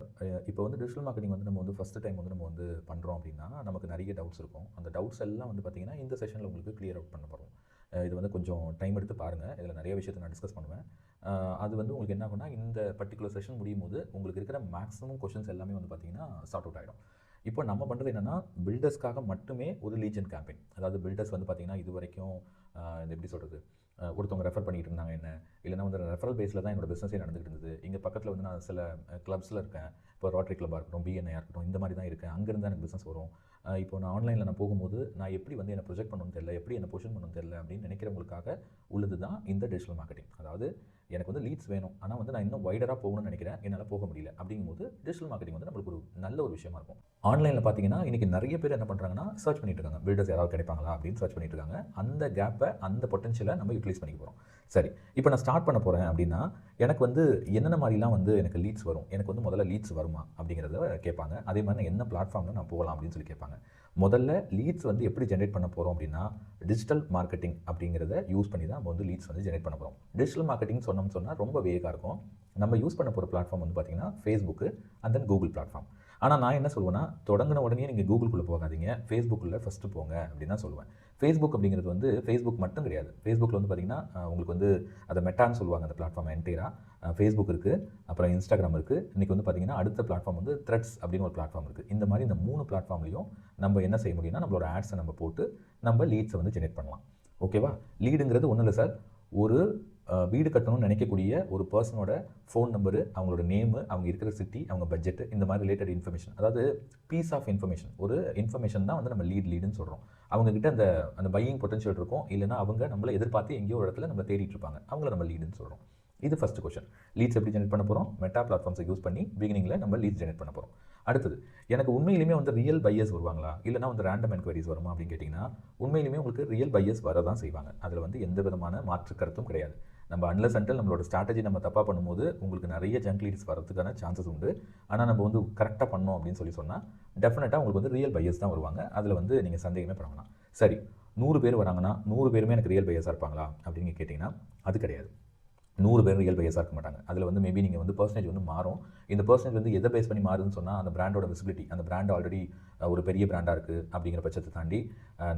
இப்போ வந்து digital marketing வந்து நம்ம வந்து ஃபஸ்ட்டு டைம் வந்து நம்ம வந்து பண்ணுறோம் அப்படின்னா, நமக்கு நிறைய டவுட்ஸ் இருக்கும். அந்த டவுட்ஸ் எல்லாம் வந்து பார்த்தீங்கன்னா, இந்த செஷனில் உங்களுக்கு கிளியர் அவுட் பண்ண போறோம். இது வந்து கொஞ்சம் டைம் எடுத்து பாருங்கள். இதில் நிறைய விஷயத்த நான் டிஸ்கஸ் பண்ணுவேன். அது வந்து உங்களுக்கு என்ன ஆகும்னா, இந்த பர்ட்டிகுலர் செஷன் முடியும்போது, உங்களுக்கு இருக்கிற மேக்ஸிமம் கொஷின்ஸ் எல்லாமே வந்து பார்த்தீங்கன்னா, சார்ட் அவுட் ஆகிடும். இப்போ நம்ம பண்ணுறது என்னன்னா, பில்டர்ஸ்க்காக மட்டுமே ஒரு லீட் ஜென் கேம்பெயின். அதாவது பில்டர்ஸ் வந்து பார்த்தீங்கன்னா, இதுவரைக்கும் இது எப்படி சொல்றது? ஒருத்தவங்க ரெஃபர் பண்ணிட்டு இருந்தாங்க என்ன, இல்லைனா வந்து ரெஃபரல் பேஸில் தான் என்னோட பிஸ்னஸே நடந்துகிட்டு இருந்தது. இங்கே பக்கத்தில் வந்து நான் சில கிளப்ஸில் இருக்கேன். இப்போ ரோட்டரி கிளப்பாக இருக்கட்டும், பிஎன்ஐயாக இருக்கட்டும், இந்த மாதிரி தான் இருக்கேன். அங்கேருந்து எனக்கு பிஸ்னஸ் வரும். இப்போ நான் ஆன்லைனில் நான் போகும்போது நான் எப்படி வந்து என்ன ப்ரொஜெக்ட் பண்ணணும்னு தெரியல, எப்படி என்ன பொசிஷன் பண்ணணும்னு தெரியல அப்படின்னு நினைக்கிறவங்களுக்காக உள்ளது தான் இந்த டிஜிட்டல் மார்க்கெட்டிங். அதாவது எனக்கு வந்து லீட்ஸ் வேணும், ஆனால் வந்து நான் இன்னும் வைடராக போகணும்னு நினைக்கிறேன், என்னால் போக முடியல. அப்படிங்கும்போது டிஜிட்டல் மார்க்கெட்டிங் வந்து நம்மளுக்கு ஒரு நல்ல ஒரு விஷயமா இருக்கும். ஆன்லைனில் பார்த்தீங்கன்னா இன்றைக்கி நிறைய பேர் என்ன பண்ணுறாங்கன்னா, சர்ச் பண்ணிட்டு இருக்காங்க, பில்டர்ஸ் யாராவது கிடைப்பாங்களா அப்படின்னு சர்ச் பண்ணிட்டு இருக்காங்க. அந்த கேப்பை, அந்த பொட்டன்ஷியலை நம்ம யூட்டிலைஸ் பண்ணிக்க போகிறோம். சரி, இப்போ நான் ஸ்டார்ட் பண்ண போகிறேன் அப்படின்னா, எனக்கு வந்து என்னென்ன மாதிரிலாம் வந்து எனக்கு லீட்ஸ் வரும், எனக்கு வந்து முதல்ல லீட்ஸ் வருமா அப்படிங்கிறத கேட்பாங்க. அதே மாதிரி நான் என்ன பிளாட்ஃபார்மில் நான் போகலாம் அப்படின்னு சொல்லி கேட்பாங்க. முதல்ல லீட்ஸ் வந்து எப்படி ஜென்ரேட் பண்ண போகிறோம் அப்படின்னா, டிஜிட்டல் மார்க்கெட்டிங் அப்படிங்கிறத யூஸ் பண்ணி தான் நம்ம வந்து லீட்ஸ் வந்து ஜென்ரேட் பண்ண போகிறோம். டிஜிட்டல் மார்க்கெட்டிங் சொன்னால் ரொம்ப வேகாக இருக்கும். நம்ம யூஸ் பண்ண போகிற பிளாட்ஃபார்ம் வந்து பார்த்தீங்கன்னா Facebook and then Google platform. ஆனால் நான் என்ன சொல்லுவேன்னா, தொடங்கின உடனே நீங்கள் கூகுள்குள்ளே போகாதீங்க, ஃபேஸ்புக்கில் ஃபஸ்ட்டு போங்க அப்படின்னு தான் சொல்லுவேன். ஃபேஸ்புக் அப்படிங்கிறது வந்து ஃபேஸ்புக் மட்டும் கிடையாது. ஃபேஸ்புக்கில் வந்து பார்த்தீங்கன்னா, உங்களுக்கு வந்து அதை மெட்டான்னு சொல்லுவாங்க அந்த பிளாட்ஃபார்ம் என்டையராக. ஃபேஸ்புக் இருக்குது, அப்புறம் இன்ஸ்டாகிராம் இருக்குது. இன்றைக்கி வந்து பார்த்தீங்கன்னா அடுத்த பிளாட்ஃபார்ம் வந்து த்ரெட்ஸ் அப்படின்னு ஒரு பிளாட்ஃபார்ம் இருக்குது. இந்த மாதிரி இந்த 3 பிளாட்ஃபார்ம்லையும் நம்ம என்ன செய்ய முடியும்னா, நம்மளோட ஆட்ஸை நம்ம போட்டு நம்ம லீட்ஸை வந்து ஜெனரேட் பண்ணலாம். ஓகேவா? லீடுங்கிறது ஒன்றும் இல்லை சார், ஒரு வீடு கட்டணும்னு நினைக்கக்கூடிய ஒரு பர்சனோட ஃபோன் நம்பரு, அவங்களோட நேமு, அவங்க இருக்கிற சிட்டி, அவங்க பட்ஜெட்டு, இந்த மாதிரி ரிலேட்டட் இன்ஃபர்மேஷன். அதாவது பீஸ் ஆஃப் இன்ஃபர்மேஷன், ஒரு இன்ஃபர்மேஷன் தான் வந்து நம்ம லீடுன்னு சொல்கிறோம். அவங்ககிட்ட அந்த அந்த பையிங் பொட்டன்ஷியல் இருக்கும், இல்லைனா அவங்க நம்மளை எதிர்பார்த்து எங்கேயோ ஒரு இடத்துல நம்மளை தேடிட்டு இருப்பாங்க, அவங்கள நம்ம லீடுன்னு சொல்கிறோம். இது ஃபஸ்ட்டு கொஷன். லீட்ஸ் எப்படி ஜெனரேட் பண்ண போகிறோம்? மெட்டா பிளாட்ஃபார்ம்ஸை யூஸ் பண்ணி பிகினிங்கில் நம்ம லீட்ஸ் ஜெனரேட் பண்ண போகிறோம். அடுத்தது, எனக்கு உண்மையிலுமே வந்து ரியல் பையர்ஸ் வருவாங்களா, இல்லைனா வந்து ரேண்டம் என்கொயரிஸ் வருமா அப்படின்னு கேட்டிங்கன்னா, உண்மையிலுமே உங்களுக்கு ரியல் பையர்ஸ் வர தான் செய்வாங்க. அதில் வந்து எந்த விதமான மாற்று கருத்தும் கிடையாது. நம்ம அன்லஸ் அன்டில் நம்மளோட ஸ்ட்ராட்டஜி நம்ம தப்பாக பண்ணும்போது உங்களுக்கு நிறைய ஜங்க் லீட்ஸ் வரதுக்கான சான்சஸ் உண்டு. ஆனால் நம்ம வந்து கரெக்டாக பண்ணோம் அப்படின்னு சொன்னால் டெஃபினட்டாக உங்களுக்கு வந்து ரியல் பையர்ஸ் தான் வருவாங்க. அதில் வந்து நீங்கள் சந்தேகமே பண்ண வேணாம். சரி, 100 பேர் வராங்கன்னா 100 பேருமே எனக்கு ரியல் பையர்ஸாக இருப்பாங்களா அப்படின்னு கேட்டிங்கன்னா அது கிடையாது. 100 பேர் ரியல் பையர்ஸாக இருக்க மாட்டாங்க. அதில் வந்து மேபி நீங்கள் வந்து பெர்சன்டேஜ் வந்து மாறும். இந்த பெர்சன்டேஜ் வந்து எதை பேஸ் பண்ணி மாறுதுன்னு சொன்னால், அந்த பிராண்டோட விசிபிலிட்டி, அந்த பிராண்ட் ஆல்ரெடி ஒரு பெரிய பிராண்டாக இருக்குது அப்படிங்கிற பட்சத்தை தாண்டி,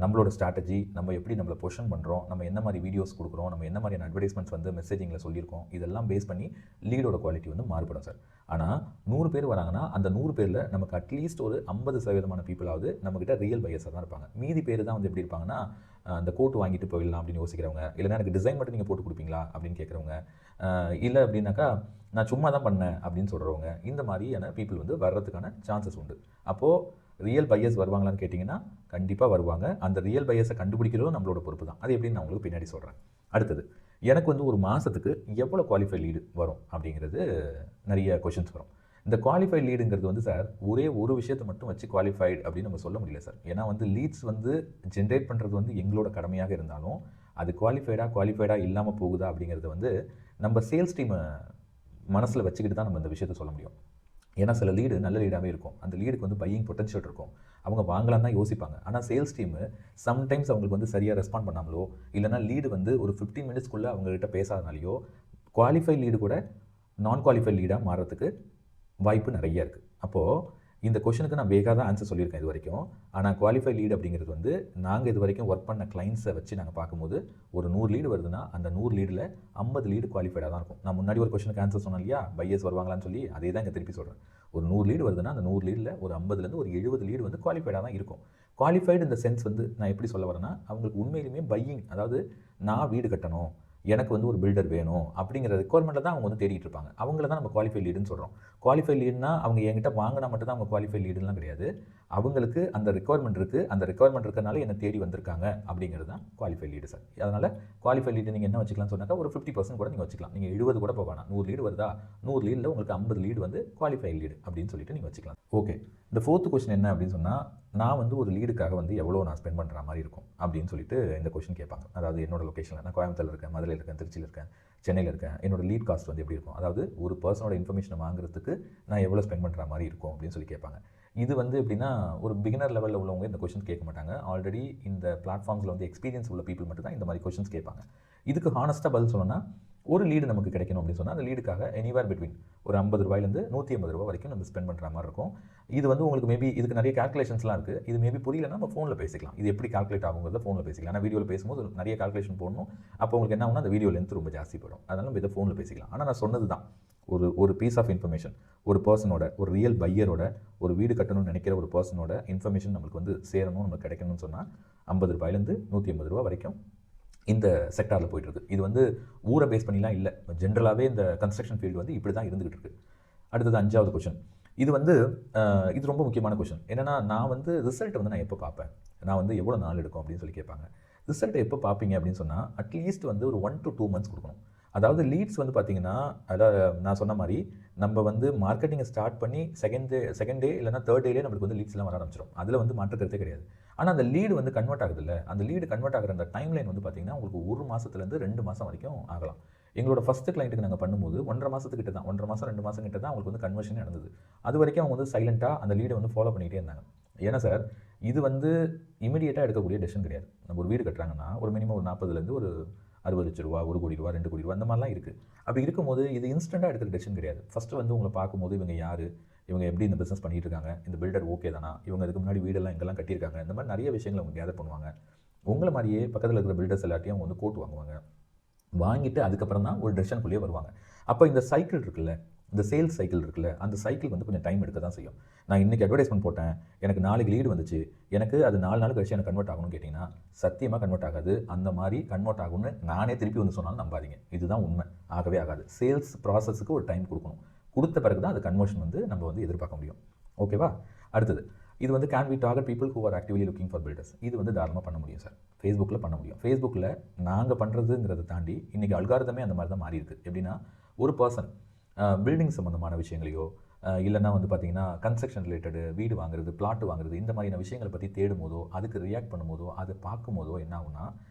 நம்மளோட ஸ்ட்ராட்டஜி, நம்ம எப்படி நம்மளை பொசிஷன் பண்ணுறோம், நம்ம என்ன மாதிரி வீடியோஸ் கொடுக்குறோம், நம்ம என்ன மாதிரியான அட்வர்டைஸ்மெண்ட்ஸ் வந்து மெசேஜிங்கில் சொல்லியிருக்கோம், இதெல்லாம் பேஸ் பண்ணி லீடோட குவாலிட்டி வந்து மாறுபடும் சார். ஆனால் 100 பேர் வராங்கன்னா அந்த 100 பேரில் நமக்கு அட்லீஸ்ட் ஒரு 50% பீப்புளாவது நம்மக்கிட்ட ரியல் பையர்ஸாக தான் இருப்பாங்க. மீதி பேர் தான் வந்து எப்படி இருப்பாங்கன்னா, அந்த கோட் வாங்கிட்டு போயிடலாம் அப்படின்னு யோசிக்கிறவங்க, இல்லைனா எனக்கு டிசைன் மட்டும் நீங்கள் போட்டு கொடுப்பீங்களா அப்படின்னு கேட்குறவங்க, இல்லை அப்படின்னாக்கா நான் சும்மா தான் பண்ணேன் அப்படின்னு சொல்கிறவங்க, இந்த மாதிரியான பீப்புள் வந்து வர்றதுக்கான சான்சஸ் உண்டு. அப்போது ரியல் பையர்ஸ் வருவாங்களான்னு கேட்டிங்கன்னா கண்டிப்பாக வருவாங்க. அந்த ரியல் பையர்ஸை கண்டுபிடிக்கிறதும் நம்மளோட பொறுப்பு தான். அது எப்படின்னு நான் உங்களுக்கு பின்னாடி சொல்கிறேன். அடுத்தது, எனக்கு வந்து ஒரு மாதத்துக்கு எவ்வளோ குவாலிஃபை லீடு வரும் அப்படிங்கிறது நிறைய கொஷின்ஸ் வரும். இந்த குவாலிஃபைட் லீடுங்கிறது வந்து சார், ஒரே ஒரு விஷயத்தை மட்டும் வச்சு குவாலிஃபைடு அப்படின்னு நம்ம சொல்ல முடியல சார். ஏன்னா வந்து லீட்ஸ் வந்து ஜென்ரேட் பண்ணுறது வந்து எங்களோட கடமையாக இருந்தாலும், அது குவாலிஃபைடாக இல்லாமல் போகுதா அப்படிங்கிறது வந்து நம்ம சேல்ஸ் டீமை மனசில் வச்சுக்கிட்டு தான் நம்ம இந்த விஷயத்தை சொல்ல முடியும். ஏன்னா சில லீடு நல்ல லீடாகவே இருக்கும், அந்த லீடுக்கு வந்து பையிங் பொட்டன்ஷியல் இருக்கும், அவங்க வாங்கலாம் தான் யோசிப்பாங்க. ஆனால் சேல்ஸ் டீமு சம்டைம்ஸ் அவங்களுக்கு வந்து சரியாக ரெஸ்பாண்ட் பண்ணாமலோ, இல்லைனா லீடு வந்து ஒரு 15 மினிட்ஸ்க்குள்ளே அவங்ககிட்ட பேசாதனாலையோ குவாலிஃபைட் லீடு கூட நான் குவாலிஃபைட் லீடாக மாறுறதுக்கு வாய்ப்பு நிறைய இருக்குது. அப்போது இந்த கொஷனுக்கு நான் வேகாக தான் ஆன்சர் சொல்லியிருக்கேன் இது வரைக்கும். ஆனால் குவாலிஃபை லீடு அப்படிங்கிறது வந்து நாங்கள் இது வரைக்கும் ஒர்க் பண்ண கிளைண்ட்ஸை வச்சு நாங்கள் பார்க்கும்போது, ஒரு 100 லீடு வருதுன்னா அந்த 100 லீடில் 50 லீடு குவாலிஃபைடாக தான் இருக்கும். நான் முன்னாடி ஒரு கொஷனுக்கு ஆன்சர் சொன்னேன் இல்லையா, பையர்ஸ் வருவாங்களான்னு சொல்லி, அதே தான் இங்கே திருப்பி சொல்கிறேன். ஒரு 100 லீடு வருதுன்னா அந்த 100 லீடில் ஒரு 50லேருந்து ஒரு 70 லீடு வந்து குவாலிஃபைடாக தான் இருக்கும். குவாலிஃபைடு இந்த சென்ஸ் வந்து நான் எப்படி சொல்ல வரேன்னா, அவங்களுக்கு உண்மையிலுமே பையிங், அதாவது நான் வீடு கட்டணும், எனக்கு வந்து ஒரு பில்டர் வேணும் அப்படிங்கிற ரெக்குவயர்மெண்ட்டில் தான் அவங்க வந்து தேடிட்டு இருப்பாங்க. அவங்கள தான் நம்ம குவாலிஃபை லீடுன்னு சொல்கிறோம். குவாலிஃபை லீடுனா அவங்க என்கிட்ட வாங்கினா மட்டும் தான் அவங்க குவாலிஃபை லீடுலாம் கிடையாது. அவங்களுக்கு அந்த ரெக்குவயர்மெண்ட் இருக்குது, அந்த ரெக்குவயர்மெண்ட் இருக்கிறனால என்னை தேடி வந்திருக்காங்க அப்படிங்கிறது தான் குவாலிஃபை லீடு சார். அதனால் குவாலிஃபை லீடு நீங்கள் என்ன வச்சுக்கலாம்னு சொன்னாக்கா, ஒரு 50% கூட நீங்கள் வச்சுக்கலாம். நீங்கள் 70 கூட போக வேணாம். 100 லீடு வருதா, 100 லீடில் உங்களுக்கு 50 லீடு வந்து குவாலிஃபை லீடு அப்படின்னு சொல்லிட்டு நீங்கள் வச்சுக்கலாம். ஓகே, இந்த 4th கொஸ்டின் என்ன அப்படின்னு சொன்னால், நான் வந்து ஒரு லீடுக்காக வந்து எவ்வளோ நான் ஸ்பெண்ட் பண்ணுற மாதிரி இருக்கும் அப்படின்னு சொல்லிட்டு இந்த கொஸ்டின் கேட்பாங்க. அதாவது என்னோட லொக்கேஷனில் நான் கோயம்புத்தூரில் இருக்கேன், மதுரையில் இருக்கேன், திருச்சியில் இருக்கேன், சென்னையில் இருக்கேன், என்னோட லீட் காஸ்ட் வந்து எப்படி இருக்கும், அதாவது ஒரு பர்சனோட இன்ஃபர்மேஷனை வாங்குறதுக்கு நான் எவ்வளோ ஸ்பெண்ட் பண்ணுற மாதிரி இருக்கும் அப்படின்னு சொல்லி கேட்பாங்க. இது வந்து எப்படின்னா, ஒரு பிகினர் லெவலில் உள்ளவங்க இந்த கொஷின்ஸ் கேட்க மாட்டாங்க. ஆல்ரெடி இந்த பிளாட்ஃபார்ம்ஸில் வந்து எக்ஸ்பீரியன்ஸ் உள்ள பீப்புள் மட்டும் தான் இந்த மாதிரி கொஷின்ஸ் கேட்பாங்க. இதுக்கு ஹானஸ்ட்டாக பதில் சொல்லணும்னா, ஒரு லீடு நமக்கு கிடைக்கணும் அப்படின்னு சொன்னால் அந்த லீடுக்காக எனிவேர் பிட்வீன் ஒரு ₹50 ₹150 வரைக்கும் நம்ம ஸ்பெண்ட் பண்ணுற மாதிரி இருக்கும். இது வந்து உங்களுக்கு மேபி இதுக்கு நிறைய கால்குலேஷன்ஸ்லாம் இருக்குது. இது மேபி புரியலன்னா நம்ம ஃபோனில் பேசிக்கலாம். இது எப்படி கால்குலேட் ஆகுங்கிறத ஃபோனில் பேசிக்கலாம். ஆனால் வீடியோவில் பேசும்போது நிறைய கால்குலேஷன் போடணும். அப்போ உங்களுக்கு என்ன ஆகும்னா அந்த வீடியோ லென்த் ரொம்ப ஜாஸ்தி போயிடும். அதனால் நம்ம இதை ஃபோனில் பேசிக்கலாம். ஆனால் நான் சொன்னது தான் ஒரு பீஸ் ஆஃப் இன்ஃபர்மேஷன், ஒரு பர்சனோட, ஒரு ரியல் பையரோட, ஒரு வீடு கட்டணும்னு நினைக்கிற ஒரு பர்சனோட இன்ஃபர்மேஷன் நம்மளுக்கு வந்து சேரணும், நமக்கு கிடைக்கணும்னு சொன்னால் ₹50 ₹150 வரைக்கும் இந்த செக்டாரில் போயிட்டுருக்கு. இது வந்து ஊரை பேஸ் பண்ணிலாம் இல்லை, ஜென்ரலாகவே இந்த கன்ஸ்ட்ரக்ஷன் ஃபீல்டு வந்து இப்படி தான் இருந்துகிட்டு இருக்கு. அடுத்தது 5வது கொஷின். இது வந்து இது ரொம்ப முக்கியமான கொஷின். என்னென்னா, நான் வந்து ரிசல்ட் வந்து நான் எப்போ பார்ப்பேன், நான் வந்து எவ்வளோ நாள் எடுக்கும் அப்படின்னு சொல்லி கேட்பாங்க. ரிசல்ட்டை எப்போ பார்ப்பீங்க அப்படின்னு சொன்னால் அட்லீஸ்ட் வந்து ஒரு 1 to 2 months கொடுக்கணும். அதாவது லீட்ஸ் வந்து பார்த்தீங்கன்னா, அதாவது நான் சொன்ன மாதிரி நம்ம வந்து மார்க்கெட்டிங்கை ஸ்டார்ட் பண்ணி செகண்ட் டே இல்லைனா தேர்ட் டேலேயே நம்மளுக்கு வந்து லீட்ஸ்லாம் வர ஆரம்பிச்சிடும். அதில் வந்து மாற்றுக்கிறதே கிடையாது. ஆனால் அந்த லீடு வந்து கன்வெர்ட் ஆகுதுல்ல, அந்த லீடு கன்வெர்ட் ஆகிற அந்த டைம் லைன் வந்து பார்த்தீங்கன்னா உங்களுக்கு 1 மாதத்துலேருந்து 2 மாதம் வரைக்கும் ஆகலாம். எங்களோட ஃபஸ்ட்டு கிளைண்ட்டுக்கு நாங்கள் பண்ணும்போது 1.5 மாதத்துக்கிட்ட தான், 1.5 மாதம் 2 மாதம் கிட்ட தான் அவங்களுக்கு வந்து கன்வர்ஷன் நடந்தது. அது வரைக்கும் அவங்க வந்து சைலண்ட்டாக அந்த லீடை வந்து ஃபாலோ பண்ணிகிட்டே இருந்தாங்க. ஏன்னா சார், இது வந்து இமிடியேட்டாக எடுக்கக்கூடிய டெசிஷன் கிடையாது. நம்ம ஒரு வீடு கட்டுறாங்கன்னா ஒரு மினிமம் ஒரு 40லேருந்து ஒரு ₹60 லட்சம், ₹1 கோடி, ₹2 கோடி அந்த மாதிரிலாம் இருக்குது. அப்படி இருக்கும்போது இது இன்ஸ்டண்ட்டாக எடுக்கிற டெசிஷன் கிடையாது. ஃபஸ்ட்டு வந்து உங்களை பார்க்கும்போது இவங்க யார், இவங்க எப்படி இந்த பிஸ்னஸ் பண்ணிட்டு இருக்காங்க, இந்த பில்டர் ஓகே தானா, இவங்க இதுக்கு முன்னாடி வீடெல்லாம் எங்கெல்லாம் கட்டியிருக்காங்க, இந்த மாதிரி நிறைய விஷயங்களை அவங்க கேதர் பண்ணுவாங்க. உங்களை மாதிரியே பக்கத்தில் இருக்கிற பில்டர்ஸ் எல்லாத்தையும் அவங்க வந்து கோட் வாங்குவாங்க. வாங்கிட்டு அதுக்கப்புறம் தான் ஒரு டெசிஷனுக்குள்ளேயே வருவாங்க. அப்போ இந்த சைக்கிள் இருக்குல்ல, இந்த சேல்ஸ் சைக்கிள் இருக்குல்ல, அந்த சைக்கிள் வந்து கொஞ்சம் டைம் எடுக்க தான் செய்யும். நான் இன்றைக்கி அட்வர்டைஸ்மெண்ட் போட்டேன், எனக்கு நாளைக்கு லீடு வந்துச்சு, எனக்கு அது 4 நாள் கழிச்சு எனக்கு கன்வெர்ட் ஆகணும்னு கேட்டிங்கன்னா சத்தியமாக கன்வெர்ட் ஆகாது. அந்த மாதிரி கன்வெர்ட் ஆகும்னு நானே திருப்பி வந்து சொன்னாலும் நம்பாதீங்க. இதுதான் உண்மை. ஆகவே ஆகாது. சேல்ஸ் ப்ராசஸுக்கு ஒரு டைம் கொடுக்கணும். கொடுத்த பிறகு தான் அது கன்வர்ஷன் வந்து நம்ம வந்து எதிர்பார்க்க முடியும். ஓகேவா? அடுத்தது, இது வந்து can we target people who are actively looking for builders. இது வந்து தாராளமாக பண்ண முடியும் சார். ஃபேஸ்புக்கில் பண்ண முடியும். ஃபேஸ்புக்கில் நாங்கள் பண்ணுறதுங்கிறத தாண்டி இன்றைக்கி அல்காரிதமே அந்த மாதிரி தான் மாறி இருக்குது. எப்படின்னா, ஒரு பர்சன் பில்டிங் சம்மந்தமான விஷயங்களையோ இல்லைனா வந்து பார்த்திங்கன்னா கன்ஸ்ட்ரக்ஷன் ரிலேட்டடு, வீடு வாங்குறது, பிளாட் வாங்குறது, இந்த மாதிரியான விஷயங்களை பற்றி தேடும் போதோ, அதுக்கு ரியாக்ட் பண்ணும்போதோ, அதை பார்க்கும் போதோ என்ன ஆகுனா,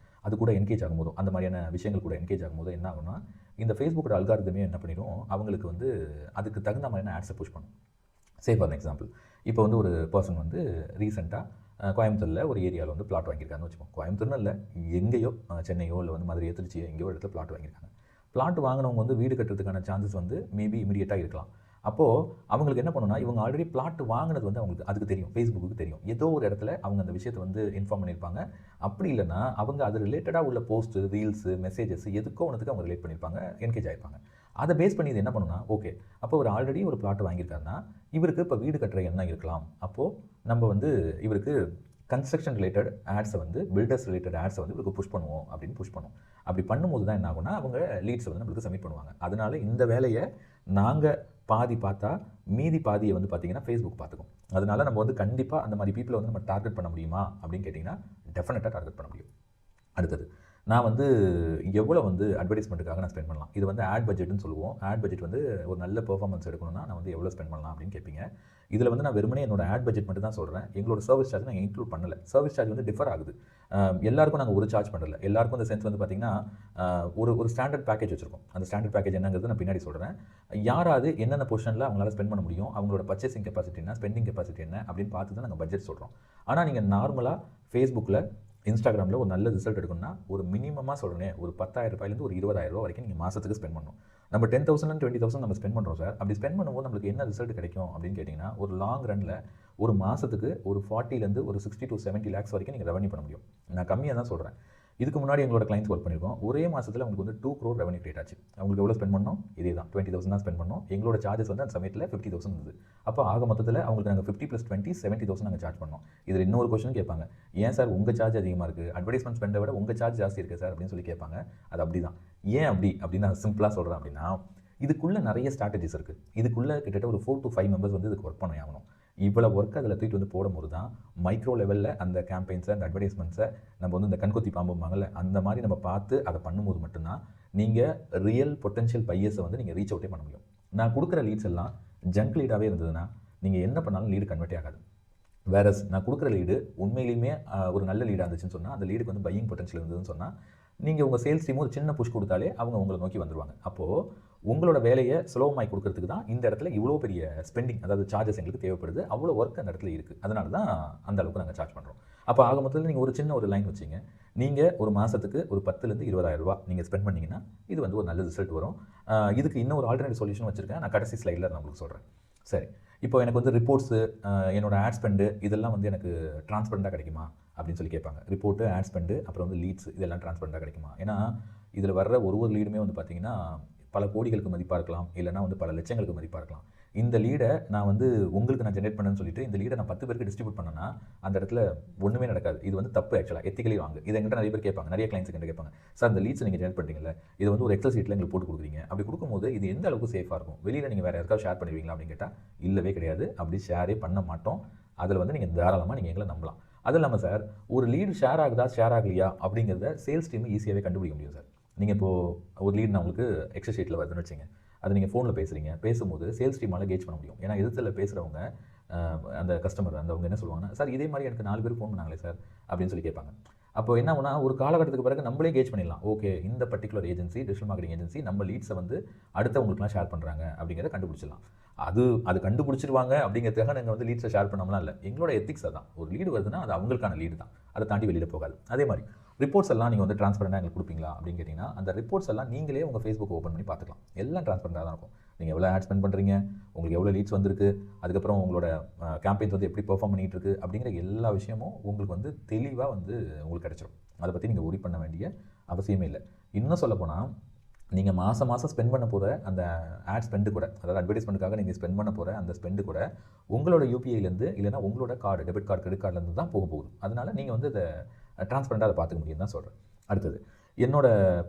அது கூட என்கேஜ் ஆகும்போதோ, அந்த மாதிரியான விஷயங்கள் கூட என்கேஜ் ஆகும்போது என்ன ஆகுனா, இந்த ஃபேஸ்புக்கோட அல்காரிதமே என்ன பண்ணிடும், அவங்களுக்கு வந்து அதுக்கு தகுந்த மாதிரியான ஆட்ஸை புஷ் பண்ணும். சே ஃபார் எக்ஸாம்பிள், இப்போ வந்து ஒரு பர்சன் வந்து ரீசெண்டாக கோயம்புத்தூரில் ஒரு ஏரியாவில் வந்து பிளாட் வாங்கியிருக்காங்கன்னு வச்சுப்போம். கோயம்புத்தூர்னு இல்லை, எங்கேயோ சென்னையோ இல்லை வந்து மதுரையோ திருச்சியோ எங்கேயோ இடத்துல பிளாட் வாங்கியிருக்காங்க. பிளாட் வாங்கினவங்க வந்து வீடு கட்டுறதுக்கான சான்சஸ் வந்து மேபி இமீடியட்டாக இருக்கலாம். அப்போது அவங்களுக்கு என்ன பண்ணணும்னா, இவங்க ஆல்ரெடி பிளாட் வாங்கினது வந்து அவங்களுக்கு அதுக்கு தெரியும், ஃபேஸ்புக்கு தெரியும். ஏதோ ஒரு இடத்துல அவங்க அந்த விஷயத்தை வந்து இன்ஃபார்ம் பண்ணியிருப்பாங்க. அப்படி இல்லைனா அவங்க அது ரிலேட்டடாக உள்ள போஸ்ட்டு, ரீல்ஸு, மெசேஜஸ் எதுக்கோ ஒன்றுக்கு அவங்க ரிலேட் பண்ணியிருப்பாங்க, என்கேஜ் ஆகிருப்பாங்க. அதை பேஸ் பண்ணி இது என்ன பண்ணுன்னா, ஓகே, அப்போ ஒரு ஆல்ரெடி ஒரு பிளாட் வாங்கியிருக்காருன்னா இவருக்கு இப்போ வீடு கட்டுற எண்ணம் இருக்கலாம். அப்போது நம்ம வந்து இவருக்கு கன்ஸ்ட்ரக்ஷன் ரிலேட்டட் ஆட்ஸை வந்து, பில்டர்ஸ் ரிலேட்டட் ஆட்ஸை வந்து இவருக்கு புஷ் பண்ணுவோம் அப்படின்னு புஷ் பண்ணுவோம். அப்படி பண்ணும்போது தான் என்ன ஆகும்னா, அவங்க லீட்ஸை வந்து நம்மளுக்கு சப்மிட் பண்ணுவாங்க. அதனால இந்த வேலையை நாங்கள் பாதி பார்த்தா மீதி பாதியை வந்து பார்த்திங்கன்னா ஃபேஸ்புக் பார்த்துக்கும். அதனால நம்ம வந்து கண்டிப்பாக அந்த மாதிரி பீப்புளை வந்து நம்ம டார்கெட் பண்ண முடியுமா அப்படின்னு கேட்டிங்கன்னா டெஃபினட்டாக டார்கெட் பண்ண முடியும். அடுத்தது, நான் வந்து எவ்வளோ வந்து அட்வர்டைஸ்மெண்ட்டுக்காக நான் ஸ்பெண்ட் பண்ணலாம். இது வந்து ஆட் பட்ஜெட்னு சொல்லுவோம். ஆட் பட்ஜெட் வந்து ஒரு நல்ல பெர்ஃபார்மன்ஸ் எடுக்கணும்னா நான் வந்து எவ்வளோ ஸ்பெண்ட் பண்ணலாம் அப்படின்னு கேட்பீங்க. இதில் வந்து நான் வெறுமனே என்னோட ஆட் பட்ஜெட் மட்டும் தான் சொல்கிறேன். எங்களோட சர்வீஸ் சார்ஜ் நான் இன்க்ளூட் பண்ணல. சர்வீஸ் சார்ஜ் வந்து டிஃபர் ஆகுது. எல்லாருக்கும் நாங்கள் ஒரு சார்ஜ் பண்ணல. எல்லாருக்கும் இந்த சென்ஸ் வந்து பார்த்திங்கன்னா ஒரு ஸ்டாண்டர்ட் பேக்கேஜ் வச்சுருக்கோம். அந்த ஸ்டாண்டர்ட் பேக்கேஜ் என்னங்கிறது நான் பின்னாடி சொல்கிறேன். யாராவது என்னென்ன பொசிஷனில் அவங்களால ஸ்பெண்ட் பண்ண முடியும், அவங்களோட பர்ச்சேசிங் கெப்பாசிட்டி என்ன, ஸ்பெண்டிங் கெப்பாசிட்டி என்ன அப்படின்னு பார்த்து தான் நாங்கள் பட்ஜெட் சொல்கிறோம். ஆனால் நீங்கள் நார்மலாக ஃபேஸ்புக்கில், இன்ஸ்டாகிராமில் ஒரு நல்ல ரிசல்ட் எடுக்கணும்னா ஒரு மினிமமாக சொல்கிறேன், ஒரு ₹10,000 ஒரு ₹20,000 வரைக்கும் நீங்கள் மாதத்துக்கு ஸ்பெண்ட் பண்ணணும். நம்ம 10,000 20,000 நம்ம ஸ்பெண்ட் பண்ணுறோம் சார். அப்படி ஸ்பெண்ட் பண்ணும்போது நம்மளுக்கு என்ன ரிசல்ட் கிடைக்கும் அப்படின்னு கேட்டிங்கன்னா, ஒரு லாங் ரனில் ஒரு மாதத்துக்கு ஒரு 40 ஒரு 60 to 70 lakhs வரைக்கும் நீங்கள் ரெவன்யூ பண்ண முடியும். நான் கம்மியாக தான் சொல்கிறேன். இதுக்கு முன்னாடி எங்களோட கிளைண்ட்ஸ் ஒர்க் பண்ணியிருக்கோம். ஒரே மாதத்தில் அவங்களுக்கு வந்து 2 crore ரெவன்யூ கிரியேட் ஆச்சு. அவங்களுக்கு எவ்வளோ ஸ்பெண்ட் பண்ணோம், இதே தான் 20,000 தான் ஸ்பெண்ட் பண்ணோம். எங்களோட சார்ஜஸ் வந்து அந்த சமயத்தில் 50,000 இருந்தது. அப்போ ஆக மொத்தத்தில் அவங்களுக்கு நாங்கள் 50 + 20 70,000 நாங்கள் சார்ஜ் பண்ணோம். இதில் இன்னொரு கொஸ்டின் கேட்பாங்க, ஏன் சார் உங்கள் சார்ஜ் அதிகமாக இருக்குது, அட்வர்டைஸ்மெண்ட் ஸ்பெண்டை விட உங்கள் சார்ஜ் ஜாஸ்தி இருக்குது சார் அப்படின்னு சொல்லி கேட்பாங்க. அது அப்படி தான். ஏன் அப்படி அப்படின்னு நான் சிம்பிளாக சொல்கிறேன் அப்படின்னா, இதுக்குள்ளே நிறைய ஸ்ட்ராட்டஜிஸ் இருக்குது. இதுக்குள்ளே கிட்டத்தட்ட ஒரு 4 to 5 மெம்பர்ஸ் வந்து இதுக்கு ஒர்க் பண்ணி ஆகணும். இவ்வளோ ஒர்க் அதில் தூக்கிட்டு வந்து போடும்போது தான் மைக்ரோ லெவலில் அந்த கேம்பெயின்ஸை, அந்த அட்வர்டைஸ்மெண்ட்ஸை நம்ம வந்து இந்த கண்கொத்தி பாம்புமாங்கல்ல அந்த மாதிரி நம்ம பார்த்து அதை பண்ணும்போது மட்டும்தான் நீங்கள் ரியல் பொட்டன்ஷியல் பையர்ஸை வந்து நீங்கள் ரீச் அவுட்டே பண்ண முடியும். நான் கொடுக்குற லீட்ஸ் எல்லாம் ஜங்க் லீடாகவே இருந்ததுன்னா நீங்கள் என்ன பண்ணாலும் லீடு கன்வெர்ட்டே ஆகாது. வேறஸ் நான் கொடுக்குற லீடு உண்மையிலுமே ஒரு நல்ல லீடாக இருந்துச்சுன்னு சொன்னால், அந்த லீடுக்கு வந்து பையிங் பொட்டன்ஷியல் இருந்ததுன்னு சொன்னால், நீங்கள் உங்கள் சேல்ஸ் டீம் ஒரு சின்ன புஷ் கொடுத்தாலே அவங்க உங்களை நோக்கி வந்துடுவாங்க. அப்போது உங்களோட வேலையை சுலபமாய் கொடுக்கறதுக்கு தான் இந்த இடத்துல இவ்வளோ பெரிய ஸ்பெண்டிங், அதாவது சார்ஜஸ் எங்களுக்கு தேவைப்படுது. அவ்வளோ ஒர்க் அந்த இடத்துல இருக்குது. அதனால தான் அந்த அளவுக்கு நாங்கள் சார்ஜ் பண்ணுறோம். அப்போ ஆக மொத்தத்தில் நீங்கள் ஒரு சின்ன ஒரு லைன் வச்சிங்க, நீங்கள் ஒரு மாதத்துக்கு ஒரு 10,000 20,000 ரூபா நீங்கள் ஸ்பெண்ட் பண்ணிங்கன்னா இது வந்து ஒரு நல்ல ரிசல்ட் வரும். இதுக்கு இன்னும் ஒரு ஆல்டர்னேட்டிவ் சொல்யூஷன் வச்சுருக்கேன். நான் கடைசி ஸ்லைடில் நான் உங்களுக்கு சொல்கிறேன். சரி, இப்போ எனக்கு வந்து ரிப்போர்ட்ஸு, என்னோட ஆட் ஸ்பெண்டு இதெல்லாம் வந்து எனக்கு ட்ரான்ஸ்பரண்ட்டாக கிடைக்குமா அப்படின்னு சொல்லி கேட்பாங்க. ரிப்போர்ட்டு, ஆட் ஸ்பெண்டு, அப்புறம் வந்து லீட்ஸ் இதெல்லாம் ட்ரான்ஸ்பரண்ட்டாக கிடைக்குமா? ஏன்னா இதில் வர்ற ஒரு லீடுமே வந்து பார்த்தீங்கன்னா பல கோடிகளுக்கு மதிப்பாக இருக்கலாம், இல்லைனா வந்து பல லட்சங்களுக்கு மதிப்பாக இருக்கலாம். இந்த லீடை நான் வந்து உங்களுக்கு நான் ஜென்ரேட் பண்ணேன்னு சொல்லிட்டு இந்த லீடை நான் 10 பேருக்கு டிஸ்ட்ரிபியூட் பண்ணேன்னா அந்த இடத்துல ஒன்றுமே நடக்காது. இது வந்து தப்பு. ஆக்சுவலாக எத்திக்கலி வாங்க. இதை எங்கிட்ட நிறைய பேர் கேட்பாங்க, நிறைய கிளைண்ட்ஸ் எங்கிட்ட கேட்பாங்க, சார் இந்த லீட்ஸ் நீங்கள் ஜென்ரேட் பண்ணுறீங்களா, இது வந்து ஒரு எக்ஸல் சீட்டில் எங்களுக்கு போட்டு கொடுக்குறீங்க, அப்படி கொடுக்கும்போது இது எந்த அளவுக்கு சேஃபாக இருக்கும், வெளியில் நீங்கள் வேறு யாருக்காவது ஷேர் பண்ணுவீங்களா அப்படின்னு கேட்டால் இல்லவே கிடையாது. அப்படி ஷேரே பண்ண மாட்டோம். அதில் வந்து நீங்கள் தாராளமாக நீங்கள் எங்களை நம்பலாம். அது இல்லாமல் சார், ஒரு லீடு ஷேர் ஆகுதா ஷேர் ஆகலையா அப்படிங்கிறத சேல்ஸ் டீம் ஈஸியாகவே கண்டுபிடிக்க முடியும் சார். நீங்கள் இப்போது ஒரு லீட் நான் உங்களுக்கு எக்ஸல் ஷீட்டில் வருதுன்னு வச்சுங்க, அது நீங்கள் ஃபோனில் பேசுகிறீங்க, பேசும்போது சேல்ஸ் டீமால் கேட்ச் பண்ண முடியும். ஏன்னா எதிர்த்தில் பேசுகிறவங்க அந்த கஸ்டமர் அவங்க என்ன சொல்லுவாங்கன்னா, சார் இதே மாதிரி எனக்கு 4 பேர் ஃபோன் பண்ணாங்களே சார் அப்படின்னு சொல்லி கேட்பாங்க. அப்போ என்ன ஆகுனா, ஒரு காலகட்டத்துக்கு பிறகு நம்மளே கேட்ச் பண்ணிடலாம். ஓகே, இந்த particular agency, digital marketing agency நம்ம லீட்ஸை வந்து அடுத்தவங்களுக்குலாம் ஷேர் பண்ணுறாங்க அப்படிங்கிறத கண்டுபிடிச்சிடலாம். அது கண்டுபிடிச்சிருவாங்க அப்படிங்கிறதுக்காக நாங்கள் வந்து லீட்ஸை ஷேர் பண்ணோம்லாம் இல்லை. எங்களோட எத்திக்ஸ் தான். ஒரு லீடு வருதுன்னா அது அவங்களுக்கான லீடு தான், அதை தாண்டி வெளியில் போகாது. அதே மாதிரி ரிப்போர்ட்ஸ் எல்லாம் நீங்கள் வந்து ட்ரான்ஸ்பரண்டாக எங்களுக்கு கொடுப்பீங்களா அப்படின்னு கேட்டிங்கன்னா, அந்த ரிப்போர்ட்ஸ் எல்லாம் நீங்களே உங்கள் ஃபேஸ்புக் ஓப்பன் பண்ணி பார்த்துக்கலாம். எல்லாம் ட்ரான்ஸ்பரண்டாக தான் இருக்கும். நீங்கள் எவ்வளோ ஆட் ஸ்பெண்ட் பண்ணுறீங்க, உங்களுக்கு எவ்வளோ லீட்ஸ் வந்திருக்கு, அதுக்கப்புறம் உங்களோட கேம்பெயின்ஸ் வந்து எப்படி பெர்ஃபார்ம் பண்ணிகிட்டு இருக்குது அப்படிங்கிற எல்லா விஷயமும் உங்களுக்கு வந்து தெளிவாக வந்து உங்களுக்கு கிடச்சிடும். அதை பற்றி நீங்கள் ஒரி பண்ண வேண்டிய அவசியமே இல்லை. இன்னும் சொல்லப்போனால், நீங்கள் மாதம் ஸ்பெண்ட் பண்ண போகிற அந்த ஆட் ஸ்பெண்டு கூட, அதாவது அட்வர்டைஸ்மெண்ட்டுக்காக நீங்கள் ஸ்பெண்ட் பண்ண போகிற அந்த ஸ்பெண்டு கூட உங்களோட யூபிஐலேருந்து இல்லைனா உங்களோட கார்டு, டெபிட் கார்டு, கிரெடிட் கார்டுலேருந்து தான் போகுது. அதனால் நீங்கள் வந்து இதை ட்ரான்ஸ்பரண்டாக அதை பார்த்துக்க முடியும்னு தான் சொல்கிறேன். அடுத்தது, என்னோட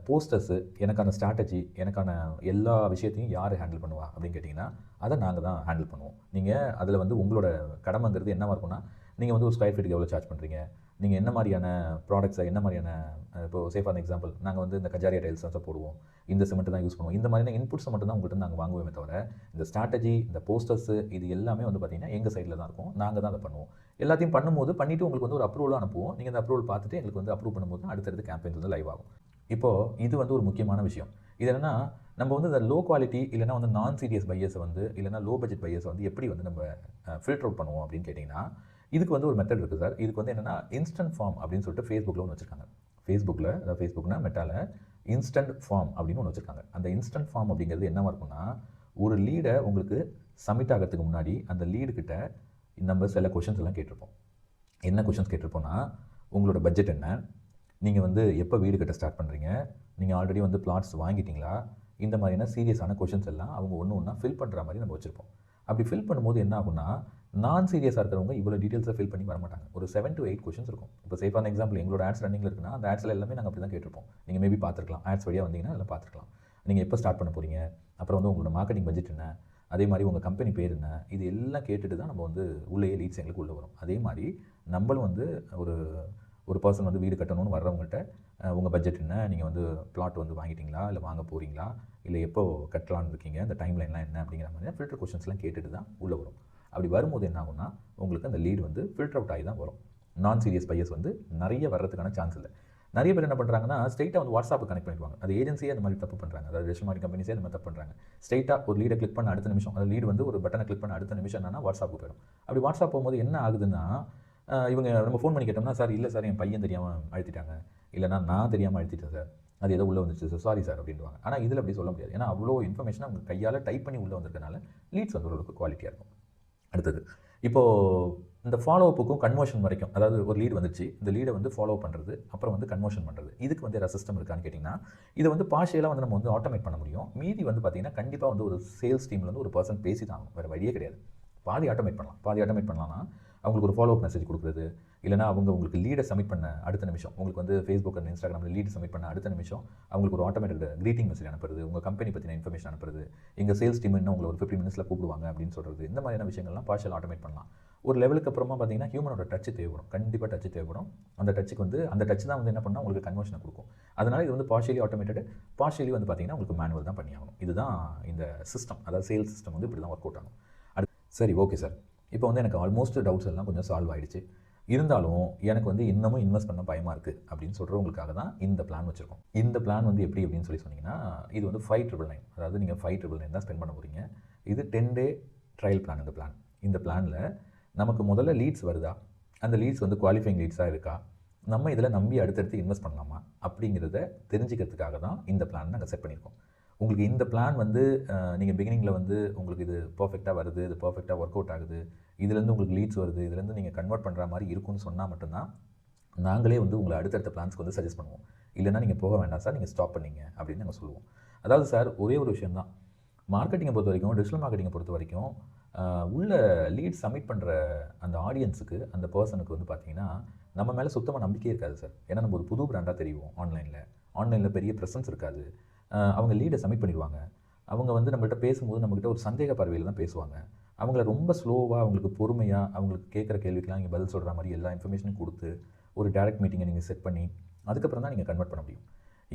போஸ்டர்ஸு, எனக்கான ஸ்ட்ராட்டஜி, எனக்கான எல்லா விஷயத்தையும் யார் ஹேண்டில் பண்ணுவா அப்படின்னு கேட்டிங்கன்னா, அதை நாங்கள் தான் ஹேண்டில் பண்ணுவோம். நீங்கள் அதில் வந்து உங்களோட கடமைங்கிறது என்னவாக இருக்கும்னா, நீங்கள் வந்து ஒரு ஸ்கொயர் ஃபீட்டுக்கு எவ்வளோ சார்ஜ் பண்ணுறீங்க, நீங்கள் என்ன மாதிரியான ப்ராடக்ட்ஸை, என்ன மாதிரியான இப்போது சேஃபான எக்ஸாம்பிள், நாங்கள் வந்து இந்த கஜாரியா டைல்ஸ் தான் போடுவோம், இந்த சிமெண்ட் தான் யூஸ் பண்ணுவோம், இந்த மாதிரியான இன்புட்ஸை மட்டும் தான் உங்கள்கிட்ட நாங்கள் வாங்குவோமே தவிர, இந்த ஸ்ட்ராட்டஜி, இந்த போஸ்டர்ஸு இது எல்லாமே வந்து பார்த்திங்கன்னா எங்கள் சைடில் தான் இருக்கும். நாங்கள் தான் அதை பண்ணுவோம். எல்லாத்தையும் பண்ணிவிட்டு உங்களுக்கு வந்து ஒரு அப்ரூவலாக அனுப்புவோம். நீங்கள் அந்த அப்ரூவல் பார்த்துட்டு எங்களுக்கு வந்து அப்ரூவ் பண்ணும்போது அடுத்தடுத்து கேம்பெயின்ஸ் வந்து லைவ் ஆகும். இப்போது இது வந்து ஒரு முக்கியமான விஷயம். இது என்னென்னா, நம்ம வந்து இந்த லோ குவாலிட்டி இல்லைனா வந்து நான் சீரியஸ் பையர்ஸை வந்து, இல்லைனா லோ பட்ஜெட் பையர்ஸை வந்து எப்படி வந்து நம்ம ஃபில்டர் அவுட் பண்ணுவோம் அப்படின்னு கேட்டிங்கன்னா, இதுக்கு வந்து ஒரு மெத்தட் இருக்குது சார். இதுக்கு வந்து என்னென்னா, இன்ஸ்டன்ட் ஃபார்ம் அப்படின்னு சொல்லிட்டு ஃபேஸ்புக்கில் ஒன்று வச்சுருக்காங்க. அதாவது ஃபேஸ்புக்னா மெட்டாவில் இன்ஸ்டன்ட் ஃபார்ம் அப்படின்னு ஒன்று வச்சுருக்காங்க. அந்த இன்ஸ்டன்ட் ஃபார்ம் அப்படிங்கிறது என்னவாக இருக்கும்னா, ஒரு லீடை உங்களுக்கு சப்மிட் ஆகிறதுக்கு முன்னாடி அந்த லீடுக்கிட்ட நம்ம சில கொஷின்ஸ் எல்லாம் கேட்டிருப்போம். என்ன கொஷின்ஸ் கேட்டிருப்போம்னா, உங்களோட பட்ஜெட் என்ன, நீங்கள் வந்து எப்போ வீடு கட்ட ஸ்டார்ட் பண்ணுறீங்க, நீங்கள் ஆல்ரெடி வந்து பிளாட்ஸ் வாங்கிட்டீங்களா, இந்த மாதிரியான சீரியஸான கொஷின்ஸ் எல்லாம் அவங்க ஒன்று ஒன்றா ஃபில் பண்ணுற மாதிரி நம்ம வச்சுருப்போம். அப்படி ஃபில் பண்ணும்போது என்ன ஆகும்னா, நான் சீரியஸாக இருக்கிறவங்க இவ்வளோ டீட்டெயில்ஸை ஃபில் பண்ணி வரமாட்டாங்க. ஒரு 7 to 8 கொஷின்ஸ் இருக்கும். இப்போ சேஃபான எக்ஸாம்பிள், எங்களோட ஆட்ஸ் ரன்னிங்கில் இருக்குன்னா அந்த ஆட்ஸில் எல்லாமே நாங்கள் அப்படி தான் கேட்டிருப்போம். நீங்கள் மேபி பார்த்துருக்கலாம், ஆட்ஸ் வழியாக வந்தீங்கன்னா அதில் பார்த்துருக்கலாம். நீங்கள் எப்போ ஸ்டார்ட் பண்ண போகிறீங்க, அப்புறம் வந்து உங்களோட மார்க்கெட்டிங் பட்ஜெட் என்ன, அதே மாதிரி உங்கள் கம்பெனி பேர் என்ன, இது எல்லாம் கேட்டுட்டு தான் நம்ம வந்து உள்ளேயே லீட்ஸ் எங்களுக்கு உள்ளே வரும். அதே மாதிரி நம்மளும் வந்து ஒரு பர்சன் வந்து வீடு கட்டணும்னு வர்றவங்கள்ட்ட உங்கள் பட்ஜெட் என்ன, நீங்கள் வந்து பிளாட் வந்து வாங்கிட்டீங்களா, இல்லை வாங்க போகிறீங்களா, இல்லை எப்போ கட்டலான்னு இருக்கீங்க, இந்த டைம் லைன்லாம் என்ன அப்படிங்கிற மாதிரி ஃபில்டர் கொஷின்ஸ்லாம் கேட்டுட்டு தான் உள்ளே வரும். அப்படி வரும்போது என்ன ஆகும்னா, உங்களுக்கு அந்த லீடு வந்து ஃபில்டர் அவுட் ஆகி தான் வரும். நான் சீரியஸ் பையர்ஸ் வந்து நிறைய வர்றதுக்கான சான்ஸ் இல்லை. நிறைய பேர் என்ன பண்ணுறாங்கன்னா, ஸ்ட்ரெயிட்டாக வந்து வாட்ஸ்அப் கனெக்ட் பண்ணிடுவாங்க. அது ஏஜென்சியே அந்த மாதிரி தப்பு பண்ணுறாங்க. அதாவது டிஜிட்டல் மார்க்கெட்டிங் கம்பெனிஸே அந்த மாதிரி தப்பு பண்ணுறாங்க. ஸ்ட்ரெயிட்டாக ஒரு லீடை கிளிக் பண்ண அடுத்த நிமிஷம், அது லீடு வந்து ஒரு பட்டனை கிளிக் பண்ண அடுத்த நிமிஷம் என்னன்னா வாட்ஸ்அப் போயிடும். அப்படி வாட்ஸ்அப் போகும்போது என்ன ஆகுதுன்னா, இவங்க நம்ம ஃபோன் பண்ணி கேட்டோம்னா, சார் இல்லை சார் என் பையன் தெரியாமல் அழுத்திட்டாங்க, இல்லைனா நான் தெரியாமல் அழுத்திட்டேன் சார், அது ஏதோ உள்ளே வந்துச்சு சார், சாரி சார் அப்படின்வாங்க. ஆனால் இதில் அப்படி சொல்ல முடியாது. ஏன்னா அவ்வளோ இன்ஃபர்மேஷன் அவங்க கையால் டைப் பண்ணி உள்ளே வந்திருக்கனால லீட்ஸ் வந்து ஓரளவுக்கு குவாலிட்டியாக இருக்கும். அடுத்தது, இப்போது இந்த ஃபாலோ அப்புக்கும் கன்வர்ஷன் வரைக்கும், அதாவது ஒரு லீடு வந்துச்சு, இந்த லீடை வந்து ஃபாலோ பண்ணுறது, அப்புறம் வந்து கன்வர்ஷன் பண்ணுறது, இதுக்கு வந்து ஏதாவது சிஸ்டம் இருக்கான்னு கேட்டிங்கன்னா, இது வந்து பார்ஷியலாக வந்து நம்ம வந்து ஆட்டோமேட் பண்ண முடியும். மீதி வந்து பார்த்திங்கன்னா கண்டிப்பாக வந்து ஒரு சேல்ஸ் டீமில் வந்து ஒரு பர்சன் பேசி தான் ஆகும், வேறு வழியே கிடையாது. பாதி ஆட்டோமேட் பண்ணலாம்னா அவங்களுக்கு ஒரு ஃபாலோ அப் மெசேஜ் கொடுக்குறது, இல்லைனா உங்களுக்கு லீடை சப்மிட் பண்ண அடுத்த நிமிஷம், உங்களுக்கு வந்து ஃபேஸ்புக் அண்ட் இன்ஸ்டாகிராமில் லீடு சப்மிட் பண்ண அடுத்த நிமிஷம் அவங்களுக்கு ஒரு ஆட்டோமேட்டட் க்ரீட்டிங் மெசேஜ் அனுப்புறது, உங்கள் கம்பெனி பற்றின இன்ஃபர்மேஷன் அனுப்புறது, எங்கள் சேல்ஸ் டீம் இன்னும் உங்களை ஒரு 15 மினிட்ஸில் கூப்பிடுவாங்க அப்படின்னு சொல்கிறது, இந்த மாதிரியான விஷயங்கள்லாம் பார்ஷியல் ஆட்டோமேட் பண்ணலாம். ஒரு லெவலுக்கு அப்புறமா பார்த்தீங்கன்னா ஹியூமனோட டச் தேவைப்படும், கண்டிப்பாக டச் தேவைப்படும். அந்த டச்சுக்கு வந்து அந்த டச் தான் வந்து என்ன பண்ணால் உங்களுக்கு கன்வர்ஷனை கொடுக்கும். அதனால் இது வந்து பார்ஷியலி ஆட்டோமேட்டட், பார்ஷியலி வந்து பார்த்தீங்கன்னா உங்களுக்கு மேனுவல் தான் பண்ணி ஆகணும். இதுதான் இந்த சிஸ்டம், அதாவது சேல்ஸ் சிஸ்டம் வந்து இப்படி தான் ஒர்க் அவுட் ஆகும். சரி, ஓகே சார், இப்போ வந்து எனக்கு ஆல்மோஸ்ட் டவுட்ஸ் எல்லாம் கொஞ்சம் சால்வ் ஆகிடுச்சு. இருந்தாலும் எனக்கு வந்து இன்னமும் இன்வெஸ்ட் பண்ண பயமாக இருக்குது அப்படின்னு சொல்கிறவங்களுக்காக தான் இந்த பிளான் வச்சுருக்கோம். இந்த பிளான் வந்து எப்படி அப்படின்னு சொன்னீங்கன்னா, இது வந்து 5,999, அதாவது நீங்கள் 5,999 தான் ஸ்பெண்ட் பண்ண போகிறீங்க. இது 10 day ட்ரையல் பிளான். இந்த பிளானில் நமக்கு முதல்ல லீட்ஸ் வருதா, அந்த லீட்ஸ் வந்து குவாலிஃபைங் லீட்ஸாக இருக்கா, நம்ம இதில் நம்பி அடுத்தடுத்து இன்வெஸ்ட் பண்ணலாமா அப்படிங்கிறத தெரிஞ்சுக்கிறதுக்காக தான் இந்த பிளான் நாங்கள் செட் பண்ணியிருக்கோம். உங்களுக்கு இந்த பிளான் வந்து நீங்கள் பிகினிங்கில் வந்து உங்களுக்கு இது பர்ஃபெக்டாக வருது, இது பர்ஃபெக்டாக ஒர்க் அவுட் ஆகுது, இதுலேருந்து உங்களுக்கு லீட்ஸ் வருது, இதுலேருந்து நீங்கள் கன்வெர்ட் பண்ணுற மாதிரி இருக்கும்னு சொன்னால் மட்டும்தான் நாங்களே வந்து உங்களை அடுத்தடுத்த பிளான்ஸ்க்கு வந்து சஜஸ்ட் பண்ணுவோம். இல்லைனா நீங்கள் போக வேண்டாம் சார், நீங்கள் ஸ்டாப் பண்ணிங்க அப்படின்னு நாங்கள் சொல்லுவோம். அதாவது சார் ஒரே ஒரு விஷயம் தான், மார்க்கெட்டிங்கை பொறுத்த வரைக்கும், டிஜிட்டல் மார்க்கெட்டிங்கை பொறுத்த வரைக்கும் உள்ள லீட் சப்மிட் பண்ணுற அந்த ஆடியன்ஸுக்கு, அந்த பர்சனுக்கு வந்து பார்த்தீங்கன்னா நம்ம மேலே சுத்தமாக நம்பிக்கையே இருக்காது சார். ஏன்னா நம்ம ஒரு புது பிராண்டாக தெரியும் ஆன்லைனில் பெரிய ப்ரெசன்ஸ் இருக்காது. அவங்க லீடை சப்மிட் பண்ணிடுவாங்க. அவங்க வந்து நம்மள்கிட்ட பேசும்போது நம்மக்கிட்ட ஒரு சந்தேக பார்வையில் தான் பேசுவாங்க. அவங்கள ரொம்ப ஸ்லோவாக, அவங்களுக்கு பொறுமையாக, அவங்களுக்கு கேட்குற கேள்விக்கெலாம் நீங்கள் பதில் சொல்கிற மாதிரி எல்லா இன்ஃபர்மேஷனும் கொடுத்து ஒரு டைரக்ட் மீட்டிங்கை நீங்கள் செட் பண்ணி அதுக்கப்புறம் தான் நீங்கள் கன்வெர்ட் பண்ண முடியும்.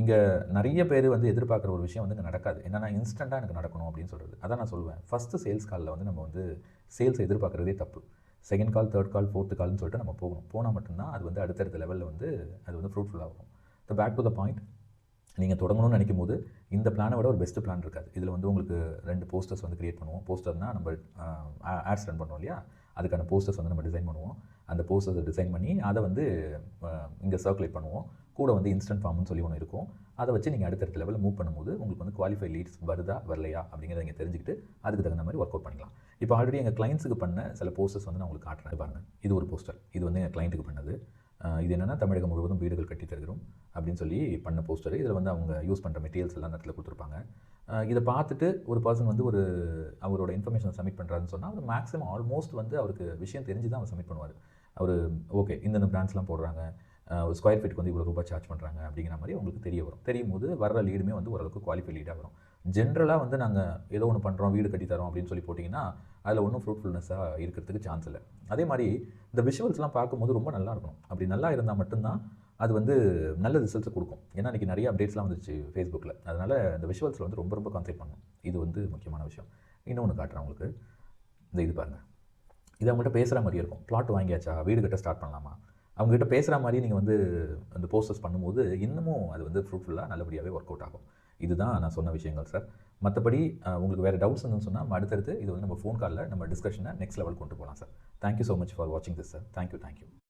இங்கே நிறைய பேர் வந்து எதிர்பார்க்குற ஒரு விஷயம் வந்து இங்கே நடக்காது. என்னன்னா இன்ஸ்டண்ட்டாக எனக்கு நடக்கணும் அப்படின்னு சொல்கிறது. அதான் நான் சொல்லுவேன், ஃபஸ்ட்டு சேல்ஸ் காலில் வந்து நம்ம வந்து சேல்ஸை எதிர்பார்க்குறதே தப்பு. செகண்ட் கால், தேர்ட் கால், ஃபோர்த்து கால்னு சொல்லிட்டு நம்ம போகணும். போனால் மட்டும்தான் அது வந்து அடுத்தடுத்த லெவலில் வந்து அது வந்து ஃப்ரூட்ஃபுல்லாக இருக்கும். So back to the point, நீங்கள் தொடங்கணும்னு நினைக்கும் போது இந்த பிளானை விட ஒரு பெஸ்ட்டு பிளான் இருக்காது. இதில் வந்து உங்களுக்கு 2 போஸ்டர்ஸ் வந்து கிரியேட் பண்ணுவோம். போஸ்டர்னால் நம்ம ஆட்ஸ் ரன் பண்ணுவோம் இல்லையா, அதுக்கான போஸ்டர்ஸ் வந்து நம்ம டிசைன் பண்ணுவோம். அந்த போஸ்டர்ஸை டிசைன் பண்ணி அதை வந்து இங்கே சர்க்குலேட் பண்ணுவோம். கூட வந்து இன்ஸ்டன்ட் ஃபார்ம்னு சொல்லி ஒன்று இருக்கும். அதை வச்சு நீங்கள் அடுத்தடுத்த லெவலில் மூவ் பண்ணும்போது உங்களுக்கு வந்து குவாலிஃபை லீட்ஸ் வருதா வரலையா அப்படிங்கிறத நீங்கள் தெரிஞ்சுக்கிட்டு அதுக்கு தகுந்த மாதிரி ஒர்க் அவுட் பண்ணிக்கலாம். இப்போ ஆல்ரெடி எங்கள் கிளைண்ட்ஸுக்கு பண்ண சில போஸ்டர்ஸ் வந்து நான் உங்களுக்கு காட்டுறேன் பாருங்கள். இது ஒரு போஸ்டர். இது வந்து எங்கள் கிளைண்ட்டுக்கு பண்ணது. இது என்னென்னா தமிழகம் முழுவதும் வீடுகள் கட்டி தருகிறோம் அப்படின்னு சொல்லி பண்ண போஸ்டர். இதில் வந்து அவங்க யூஸ் பண்ணுற மெட்டீரியல்ஸ் எல்லாம் இடத்துல கொடுத்துருப்பாங்க. இதை பார்த்துட்டு ஒரு பர்சன் வந்து அவரோட இன்ஃபர்மேஷன் சப்மிட் பண்ணுறாருன்னு சொன்னால் அவர் மேக்ஸிமம் ஆல்மோஸ்ட் வந்து அவருக்கு விஷயம் தெரிஞ்சு தான் அவர் சப்மிட் பண்ணுவார். அவர் ஓகே இந்தந்த பிராண்ட்ஸ்லாம் போடுறாங்க, ஒரு ஸ்கொயர் ஃபீட்டுக்கு வந்து இவ்வளோ ரூபாய் சார்ஜ் பண்ணுறாங்க அப்படிங்கிற மாதிரி உங்களுக்கு தெரிய வரும். தெரியும் போது வர்ற லீடுமே வந்து ஓரளவுக்கு குவாலிஃபை லீடாக வரும். ஜென்ரலாக வந்து நாங்கள் ஏதோ ஒன்று பண்ணுறோம், வீடு கட்டி தரோம் அப்படின்னு சொல்லி போட்டிங்கன்னா அதில் ஒன்றும் ஃப்ரூட்ஃபுல்னஸாக இருக்கிறதுக்கு சான்ஸ் இல்லை. அதே மாதிரி இந்த விஷுவல்ஸ்லாம் பார்க்கும்போது ரொம்ப நல்லா இருக்கணும். அப்படி நல்லா இருந்தால் மட்டும்தான் அது வந்து நல்ல ரிசல்ட்ஸை கொடுக்கும். ஏன்னா இன்றைக்கி நிறைய அப்டேட்ஸ்லாம் வந்துச்சு ஃபேஸ்புக்கில். அதனால் இந்த விஷுவல்ஸில் வந்து ரொம்ப ரொம்ப கான்சென்ட்ரேட் பண்ணணும். இது வந்து முக்கியமான விஷயம். இன்னொன்று காட்டுறேன் உங்களுக்கு. இந்த இது பாருங்கள். இது அவங்கள்ட்ட பேசுகிற மாதிரியே இருக்கும். பிளாட் வாங்கியாச்சா, வீடு கட்ட ஸ்டார்ட் பண்ணலாமா, அவங்ககிட்ட பேசுகிற மாதிரி நீங்கள் வந்து அந்த போஸ்டர்ஸ் பண்ணும்போது இன்னமும் அது வந்து ஃப்ரூட்ஃபுல்லாக நல்லபடியாகவே ஒர்க் அவுட் ஆகும். இதுதான் நான் சொன்ன விஷயங்கள் சார். மற்றபடி உங்களுக்கு வேறு டவுட்ஸ் இருந்துன்னு சொன்னால் அடுத்தடுத்து இது வந்து நம்ம ஃபோன் காலில் நம்ம டிஸ்கஷனை நெக்ஸ்ட் லெவல் கொண்டு போகலாம் sir. Thank you so much for வாட்சிங் திஸ் சார். தேங்க்யூ.